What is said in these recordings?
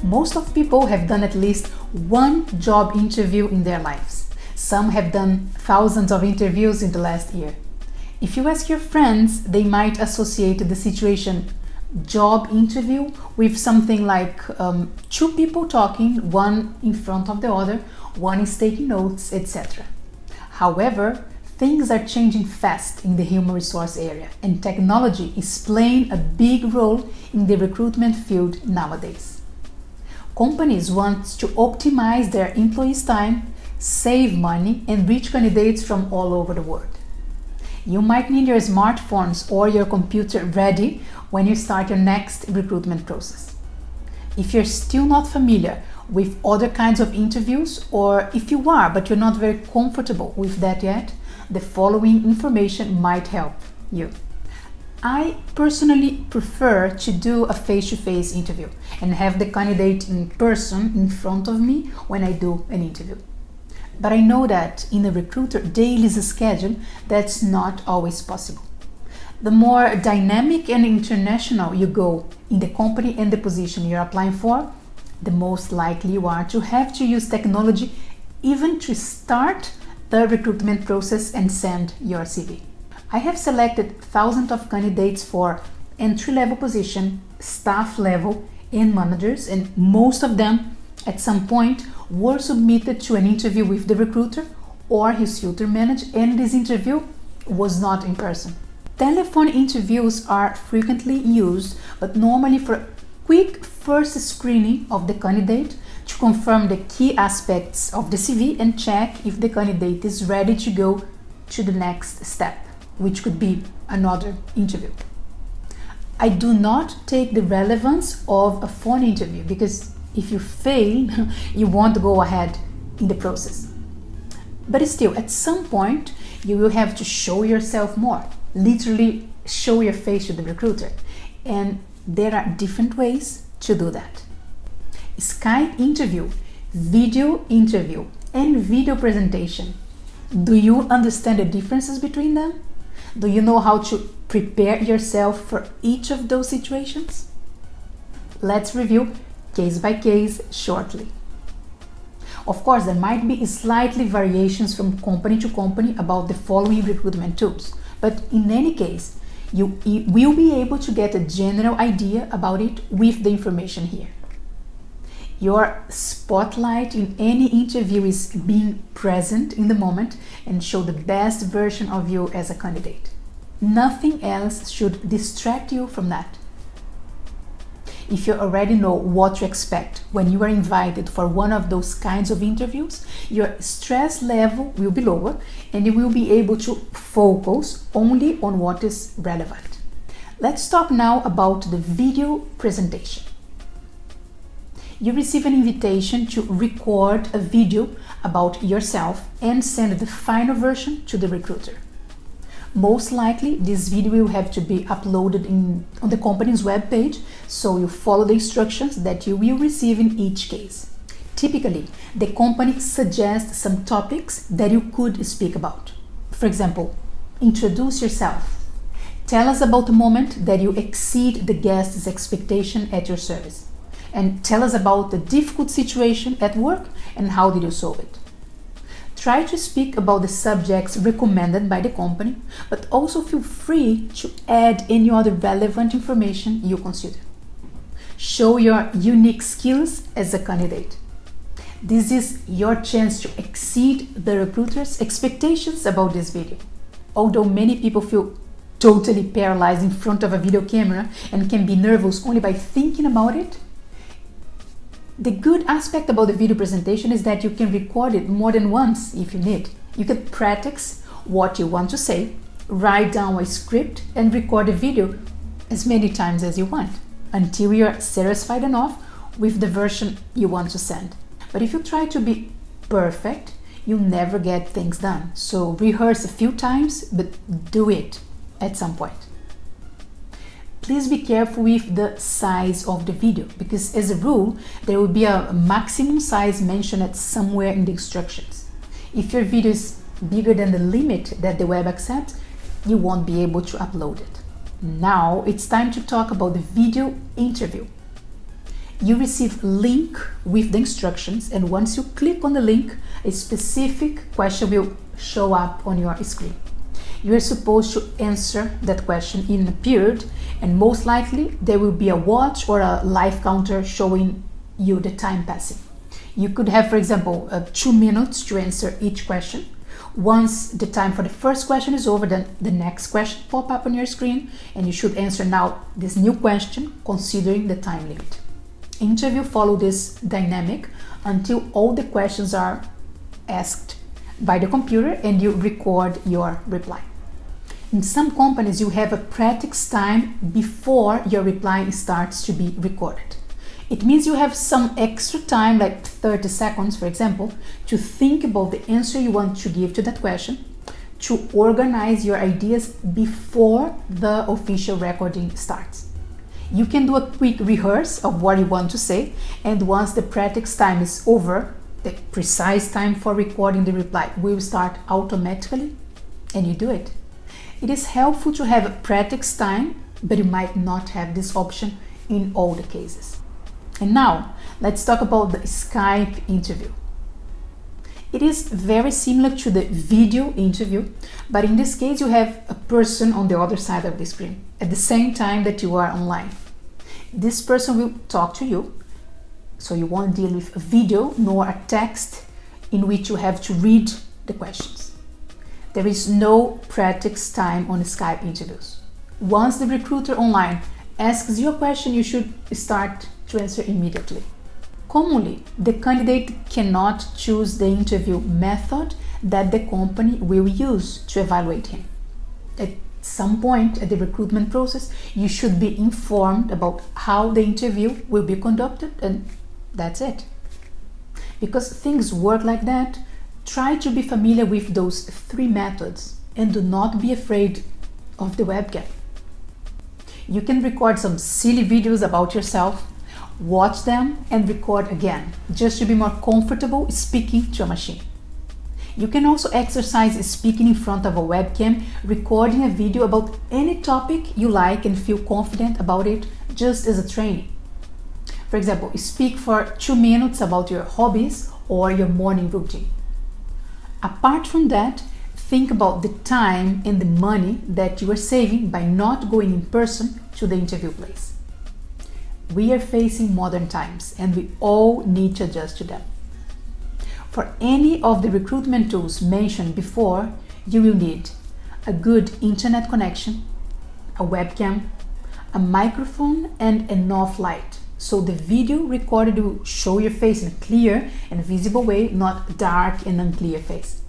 Most of people have done at least one job interview in their lives. Some have done thousands of interviews in the last year. If you ask your friends, they might associate the situation job interview with something like two people talking, one in front of the other, one is taking notes, etc. However, things are changing fast in the human resource area, and technology is playing a big role in the recruitment field nowadays. Companies want to optimize their employees' time, save money, and reach candidates from all over the world. You might need your smartphones or your computer ready when you start your next recruitment process. If you're still not familiar with other kinds of interviews, or if you are but you're not very comfortable with that yet, the following information might help you. I personally prefer to do a face-to-face interview and have the candidate in person in front of me when I do an interview. But I know that in a recruiter daily schedule, that's not always possible. The more dynamic and international you go in the company and the position you're applying for, the most likely you are to have to use technology even to start the recruitment process and send your CV. I have selected thousands of candidates for entry-level position, staff level, and managers, and most of them at some point were submitted to an interview with the recruiter or his filter manager, and this interview was not in person. Telephone interviews are frequently used, but normally for a quick first screening of the candidate to confirm the key aspects of the CV and check if the candidate is ready to go to the next step, which could be another interview. I do not take the relevance of a phone interview because if you fail, you won't go ahead in the process. But still, at some point, you will have to show yourself more, literally show your face to the recruiter. And there are different ways to do that. Skype interview, video interview, and video presentation. Do you understand the differences between them? Do you know how to prepare yourself for each of those situations? Let's review case by case shortly. Of course, there might be slightly variations from company to company about the following recruitment tools, but in any case, you will be able to get a general idea about it with the information here. Your spotlight in any interview is being present in the moment and show the best version of you as a candidate. Nothing else should distract you from that. If you already know what to expect when you are invited for one of those kinds of interviews, your stress level will be lower and you will be able to focus only on what is relevant. Let's talk now about the video presentation. You receive an invitation to record a video about yourself and send the final version to the recruiter. Most likely, this video will have to be uploaded on the company's webpage, so you follow the instructions that you will receive in each case. Typically, the company suggests some topics that you could speak about. For example, introduce yourself. Tell us about the moment that you exceed the guest's expectation at your service. And tell us about the difficult situation at work and how did you solve it. Try to speak about the subjects recommended by the company, but also feel free to add any other relevant information you consider. Show your unique skills as a candidate. This is your chance to exceed the recruiter's expectations about this video. Although many people feel totally paralyzed in front of a video camera and can be nervous only by thinking about it, the good aspect about the video presentation is that you can record it more than once if you need. You can practice what you want to say, write down a script, and record a video as many times as you want until you're satisfied enough with the version you want to send. But if you try to be perfect, you'll never get things done. So rehearse a few times, but do it at some point. Please be careful with the size of the video because as a rule, there will be a maximum size mentioned somewhere in the instructions. If your video is bigger than the limit that the web accepts, you won't be able to upload it. Now it's time to talk about the video interview. You receive a link with the instructions, and once you click on the link, a specific question will show up on your screen. You are supposed to answer that question in a period, and most likely there will be a watch or a live counter showing you the time passing. You could have, for example, 2 minutes to answer each question. Once the time for the first question is over, then the next question pop up on your screen, and you should answer now this new question considering the time limit. Interview follow this dynamic until all the questions are asked by the computer and you record your reply. In some companies, you have a practice time before your reply starts to be recorded. It means you have some extra time, like 30 seconds, for example, to think about the answer you want to give to that question, to organize your ideas before the official recording starts. You can do a quick rehearse of what you want to say, and once the practice time is over, the precise time for recording the reply will start automatically, and you do it. It is helpful to have a practice time, but you might not have this option in all the cases. And now, let's talk about the Skype interview. It is very similar to the video interview, but in this case you have a person on the other side of the screen at the same time that you are online. This person will talk to you, so you won't deal with a video nor a text in which you have to read the questions. There is no practice time on Skype interviews. Once the recruiter online asks you a question, you should start to answer immediately. Commonly, the candidate cannot choose the interview method that the company will use to evaluate him. At some point at the recruitment process, you should be informed about how the interview will be conducted, and that's it. Because things work like that, try to be familiar with those 3 methods and do not be afraid of the webcam. You can record some silly videos about yourself, watch them and record again, just to be more comfortable speaking to a machine. You can also exercise speaking in front of a webcam, recording a video about any topic you like and feel confident about it, just as a training. For example, speak for 2 minutes about your hobbies or your morning routine. Apart from that, think about the time and the money that you are saving by not going in person to the interview place. We are facing modern times and we all need to adjust to them. For any of the recruitment tools mentioned before, you will need a good internet connection, a webcam, a microphone and enough light, so the video recorded will show your face in a clear and visible way, not dark and unclear face.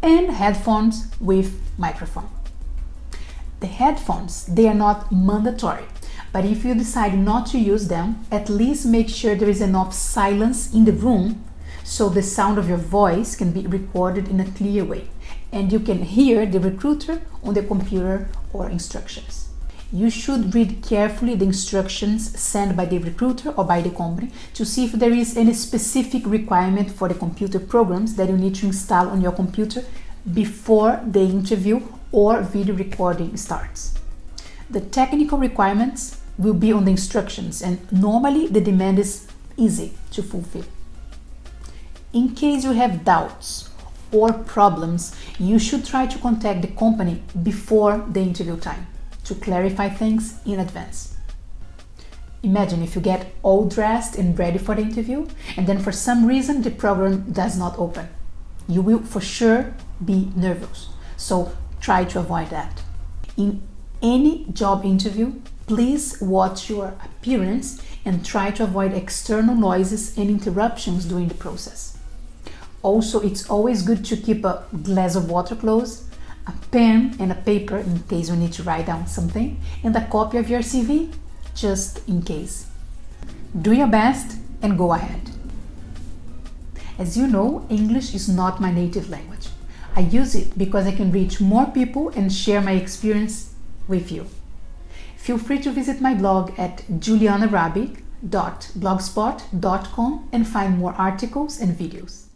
And headphones with microphone. The headphones, they are not mandatory, but if you decide not to use them, at least make sure there is enough silence in the room so the sound of your voice can be recorded in a clear way and you can hear the recruiter on the computer or instructions. You should read carefully the instructions sent by the recruiter or by the company to see if there is any specific requirement for the computer programs that you need to install on your computer before the interview or video recording starts. The technical requirements will be on the instructions, and normally the demand is easy to fulfill. In case you have doubts or problems, you should try to contact the company before the interview time to clarify things in advance. Imagine if you get all dressed and ready for the interview and then for some reason the program does not open. You will for sure be nervous, so try to avoid that. In any job interview, please watch your appearance and try to avoid external noises and interruptions during the process. Also, it's always good to keep a glass of water close, a pen and a paper in case you need to write down something, and a copy of your CV just in case. Do your best and go ahead. As you know, English is not my native language. I use it because I can reach more people and share my experience with you. Feel free to visit my blog at julianarabbi.blogspot.com and find more articles and videos.